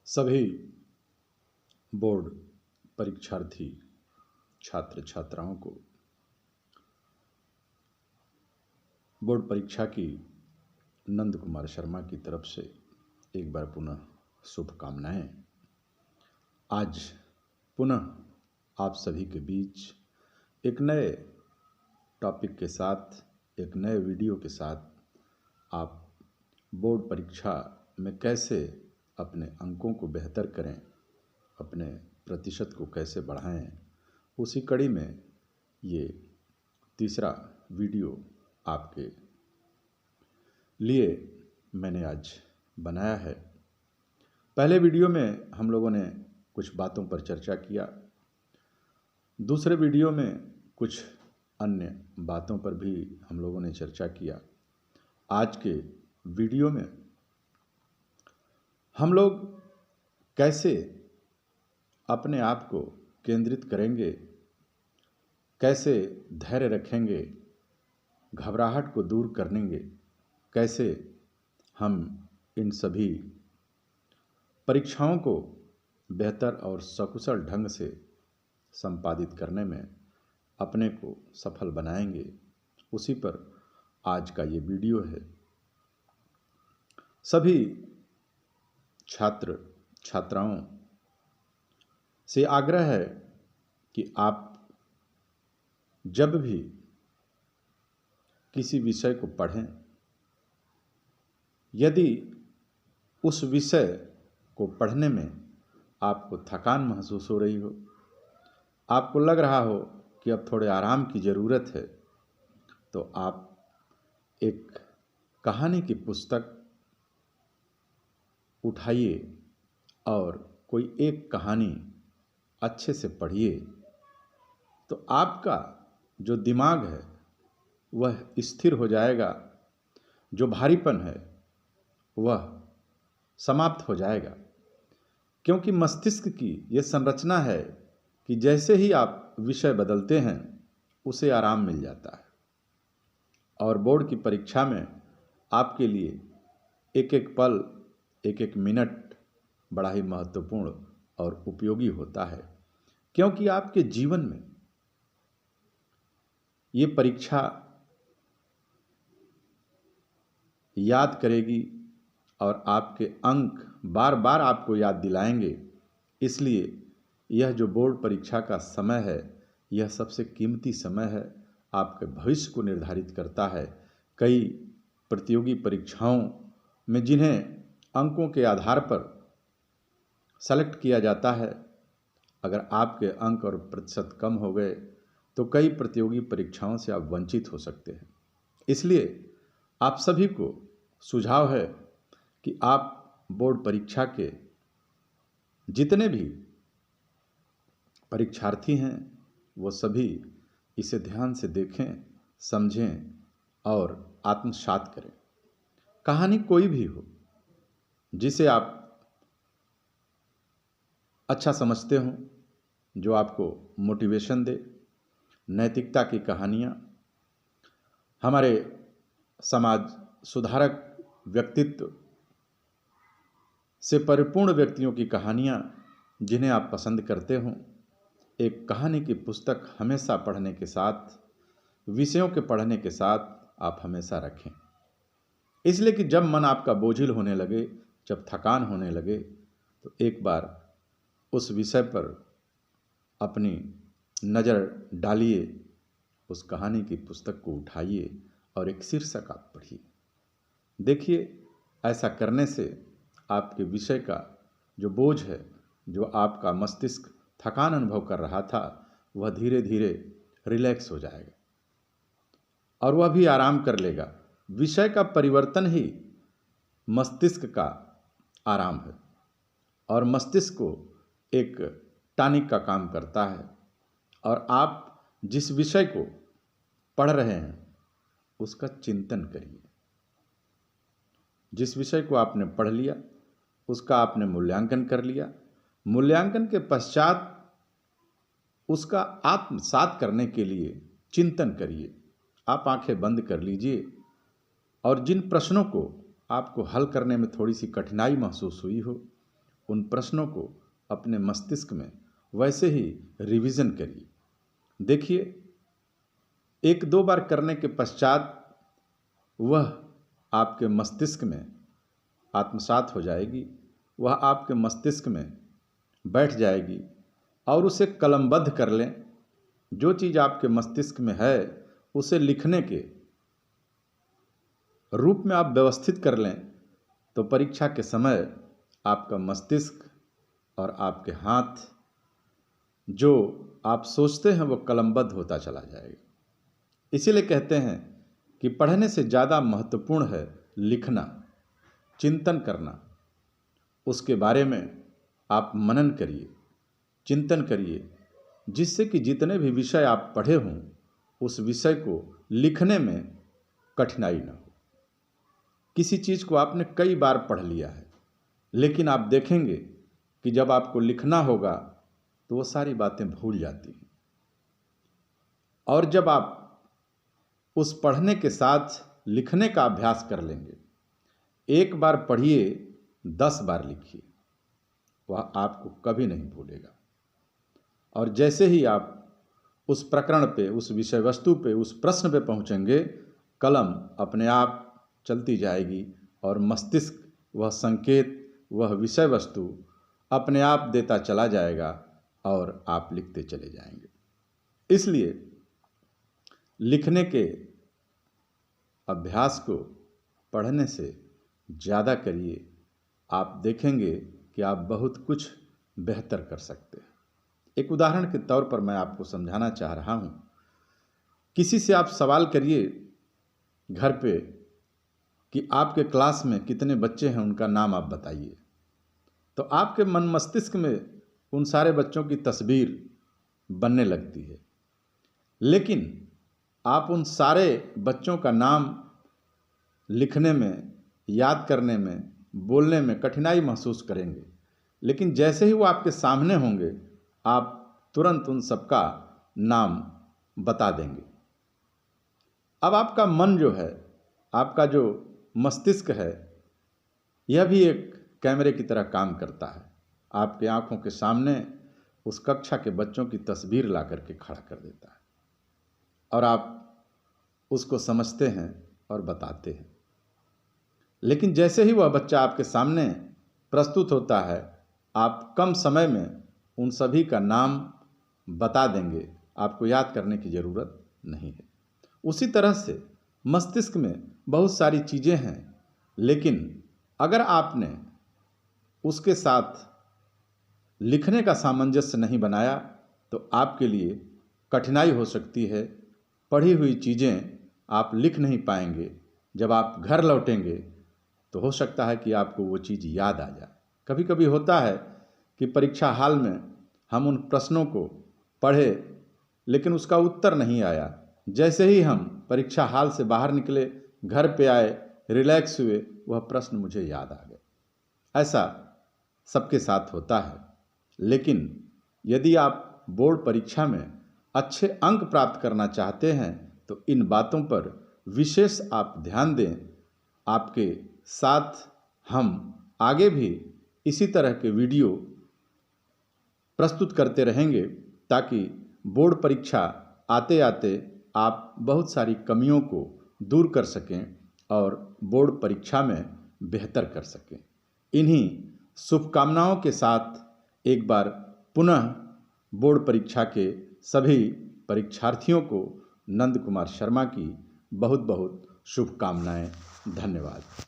सभी बोर्ड परीक्षार्थी छात्र छात्राओं को बोर्ड परीक्षा की नंद कुमार शर्मा की तरफ से एक बार पुनः शुभकामनाएं। आज पुनः आप सभी के बीच एक नए टॉपिक के साथ, एक नए वीडियो के साथ आप बोर्ड परीक्षा में कैसे अपने अंकों को बेहतर करें, अपने प्रतिशत को कैसे बढ़ाएं, उसी कड़ी में ये तीसरा वीडियो आपके लिए मैंने आज बनाया है। पहले वीडियो में हम लोगों ने कुछ बातों पर चर्चा किया, दूसरे वीडियो में कुछ अन्य बातों पर भी हम लोगों ने चर्चा किया। आज के वीडियो में हम लोग कैसे अपने आप को केंद्रित करेंगे, कैसे धैर्य रखेंगे, घबराहट को दूर करेंगे, कैसे हम इन सभी परीक्षाओं को बेहतर और सकुशल ढंग से संपादित करने में अपने को सफल बनाएंगे, उसी पर आज का ये वीडियो है। सभी छात्र छात्राओं से आग्रह है कि आप जब भी किसी विषय को पढ़ें, यदि उस विषय को पढ़ने में आपको थकान महसूस हो रही हो, आपको लग रहा हो कि अब थोड़े आराम की ज़रूरत है, तो आप एक कहानी की पुस्तक उठाइए और कोई एक कहानी अच्छे से पढ़िए, तो आपका जो दिमाग है वह स्थिर हो जाएगा, जो भारीपन है वह समाप्त हो जाएगा। क्योंकि मस्तिष्क की ये संरचना है कि जैसे ही आप विषय बदलते हैं उसे आराम मिल जाता है। और बोर्ड की परीक्षा में आपके लिए एक एक पल, एक एक मिनट बड़ा ही महत्वपूर्ण और उपयोगी होता है, क्योंकि आपके जीवन में ये परीक्षा याद करेगी और आपके अंक बार बार आपको याद दिलाएंगे। इसलिए यह जो बोर्ड परीक्षा का समय है, यह सबसे कीमती समय है, आपके भविष्य को निर्धारित करता है। कई प्रतियोगी परीक्षाओं में जिन्हें अंकों के आधार पर सेलेक्ट किया जाता है, अगर आपके अंक और प्रतिशत कम हो गए तो कई प्रतियोगी परीक्षाओं से आप वंचित हो सकते हैं। इसलिए आप सभी को सुझाव है कि आप बोर्ड परीक्षा के जितने भी परीक्षार्थी हैं वो सभी इसे ध्यान से देखें, समझें और आत्मसात करें। कहानी कोई भी हो जिसे आप अच्छा समझते हो, जो आपको मोटिवेशन दे, नैतिकता की कहानियाँ, हमारे समाज सुधारक व्यक्तित्व से परिपूर्ण व्यक्तियों की कहानियाँ जिन्हें आप पसंद करते हो, एक कहानी की पुस्तक हमेशा पढ़ने के साथ, विषयों के पढ़ने के साथ आप हमेशा रखें। इसलिए कि जब मन आपका बोझिल होने लगे, जब थकान होने लगे, तो एक बार उस विषय पर अपनी नज़र डालिए, उस कहानी की पुस्तक को उठाइए और एक शीर्षक आप पढ़िए। देखिए, ऐसा करने से आपके विषय का जो बोझ है, जो आपका मस्तिष्क थकान अनुभव कर रहा था, वह धीरे धीरे रिलैक्स हो जाएगा और वह भी आराम कर लेगा। विषय का परिवर्तन ही मस्तिष्क का आराम है और मस्तिष्क को एक टॉनिक का काम करता है। और आप जिस विषय को पढ़ रहे हैं उसका चिंतन करिए। जिस विषय को आपने पढ़ लिया उसका आपने मूल्यांकन कर लिया, मूल्यांकन के पश्चात उसका आत्मसात करने के लिए चिंतन करिए। आप आंखें बंद कर लीजिए और जिन प्रश्नों को आपको हल करने में थोड़ी सी कठिनाई महसूस हुई हो, उन प्रश्नों को अपने मस्तिष्क में वैसे ही रिवीजन करिए। देखिए, 1-2 बार करने के पश्चात वह आपके मस्तिष्क में आत्मसात हो जाएगी, वह आपके मस्तिष्क में बैठ जाएगी और उसे कलमबद्ध कर लें। जो चीज़ आपके मस्तिष्क में है उसे लिखने के रूप में आप व्यवस्थित कर लें, तो परीक्षा के समय आपका मस्तिष्क और आपके हाथ जो आप सोचते हैं वो कलमबद्ध होता चला जाएगा। इसीलिए कहते हैं कि पढ़ने से ज़्यादा महत्वपूर्ण है लिखना, चिंतन करना। उसके बारे में आप मनन करिए, चिंतन करिए, जिससे कि जितने भी विषय आप पढ़े हों उस विषय को लिखने में कठिनाई न हो। किसी चीज़ को आपने कई बार पढ़ लिया है, लेकिन आप देखेंगे कि जब आपको लिखना होगा तो वो सारी बातें भूल जाती हैं। और जब आप उस पढ़ने के साथ लिखने का अभ्यास कर लेंगे, 1 बार पढ़िए 10 बार लिखिए, वह आपको कभी नहीं भूलेगा। और जैसे ही आप उस प्रकरण पे, उस विषय वस्तु पे, उस प्रश्न पे पहुँचेंगे, कलम अपने आप चलती जाएगी और मस्तिष्क वह संकेत, वह विषय वस्तु अपने आप देता चला जाएगा और आप लिखते चले जाएंगे। इसलिए लिखने के अभ्यास को पढ़ने से ज़्यादा करिए। आप देखेंगे कि आप बहुत कुछ बेहतर कर सकते हैं। एक उदाहरण के तौर पर मैं आपको समझाना चाह रहा हूँ। किसी से आप सवाल करिए घर पे कि आपके क्लास में कितने बच्चे हैं, उनका नाम आप बताइए। तो आपके मन मस्तिष्क में उन सारे बच्चों की तस्वीर बनने लगती है, लेकिन आप उन सारे बच्चों का नाम लिखने में, याद करने में, बोलने में कठिनाई महसूस करेंगे। लेकिन जैसे ही वो आपके सामने होंगे, आप तुरंत उन सबका नाम बता देंगे। अब आपका मन जो है, आपका जो मस्तिष्क है, यह भी एक कैमरे की तरह काम करता है। आपके आंखों के सामने उस कक्षा के बच्चों की तस्वीर ला करके खड़ा कर देता है और आप उसको समझते हैं और बताते हैं। लेकिन जैसे ही वह बच्चा आपके सामने प्रस्तुत होता है, आप कम समय में उन सभी का नाम बता देंगे, आपको याद करने की ज़रूरत नहीं है। उसी तरह से मस्तिष्क में बहुत सारी चीज़ें हैं, लेकिन अगर आपने उसके साथ लिखने का सामंजस्य नहीं बनाया तो आपके लिए कठिनाई हो सकती है। पढ़ी हुई चीज़ें आप लिख नहीं पाएंगे। जब आप घर लौटेंगे तो हो सकता है कि आपको वो चीज़ याद आ जाए। कभी कभी होता है कि परीक्षा हाल में हम उन प्रश्नों को पढ़े, लेकिन उसका उत्तर नहीं आया। जैसे ही हम परीक्षा हाल से बाहर निकले, घर पे आए, रिलैक्स हुए, वह प्रश्न मुझे याद आ गया। ऐसा सबके साथ होता है। लेकिन यदि आप बोर्ड परीक्षा में अच्छे अंक प्राप्त करना चाहते हैं तो इन बातों पर विशेष आप ध्यान दें। आपके साथ हम आगे भी इसी तरह के वीडियो प्रस्तुत करते रहेंगे ताकि बोर्ड परीक्षा आते आते आप बहुत सारी कमियों को दूर कर सकें और बोर्ड परीक्षा में बेहतर कर सकें। इन्हीं शुभकामनाओं के साथ एक बार पुनः बोर्ड परीक्षा के सभी परीक्षार्थियों को नंद कुमार शर्मा की बहुत बहुत शुभकामनाएं। धन्यवाद।